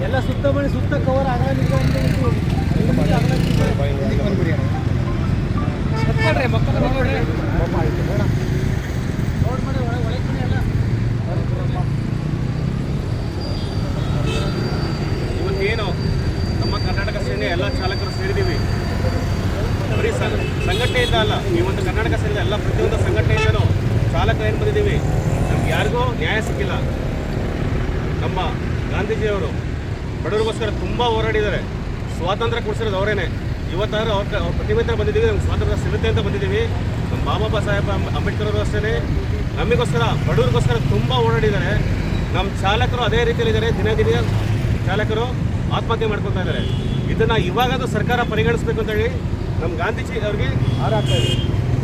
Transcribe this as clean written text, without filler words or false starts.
ಎಲ್ಲ ಸುತ್ತ ಮನೆ ಸುತ್ತ ಕವರ್ ಆಗಲಿಲ್ಲ ಇವತ್ತೇನು ನಮ್ಮ ಕರ್ನಾಟಕ ಸೇನೆ ಎಲ್ಲ ಚಾಲಕರು ಸೇರಿದ್ದೀವಿ. ಬರೀ ಸಂಘಟನೆಯಿಂದ ಅಲ್ಲ, ಈ ಒಂದು ಕರ್ನಾಟಕ ಸೇನೆ ಎಲ್ಲ ಪ್ರತಿಯೊಂದು ಸಂಘಟನೆಯಿಂದಲೂ ಚಾಲಕರು ಏನು ಬಂದಿದ್ದೀವಿ. ನಮ್ಗೆ ಯಾರಿಗೂ ನ್ಯಾಯ ಸಿಕ್ಕಿಲ್ಲ. ನಮ್ಮ ಗಾಂಧೀಜಿಯವರು ಬಡವರಿಗೋಸ್ಕರ ತುಂಬ ಹೋರಾಡಿದ್ದಾರೆ. ಸ್ವಾತಂತ್ರ್ಯ ಕೊಡಿಸಿರೋದು ಅವರೇನೆ. ಇವತ್ತಾದ್ರೂ ಅವ್ರ ಪ್ರತಿಭೆ ಬಂದಿದ್ದೀವಿ. ನಮ್ಗೆ ಸ್ವಾತಂತ್ರ್ಯ ಸಿಗುತ್ತೆ ಅಂತ ಬಂದಿದ್ದೀವಿ. ನಮ್ಮ ಬಾಬಾ ಸಾಹೇಬ್ ಅಂಬೇಡ್ಕರ್ ಅವರು ಅಷ್ಟೇ ನಮಗೋಸ್ಕರ ಬಡವರಿಗೋಸ್ಕರ ತುಂಬ ಓಡಾಡಿದ್ದಾರೆ. ನಮ್ಮ ಚಾಲಕರು ಅದೇ ರೀತಿಯಲ್ಲಿದ್ದಾರೆ. ದಿನ ಚಾಲಕರು ಆತ್ಮಹತ್ಯೆ ಮಾಡ್ಕೊತಾ ಇದ್ದಾರೆ. ಇದನ್ನು ಇವಾಗಾದರೂ ಸರ್ಕಾರ ಪರಿಗಣಿಸಬೇಕು ಅಂತೇಳಿ ನಮ್ಮ ಗಾಂಧೀಜಿ ಅವ್ರಿಗೆ ಹಾರಾಡ್ತಾ ಇದೆ.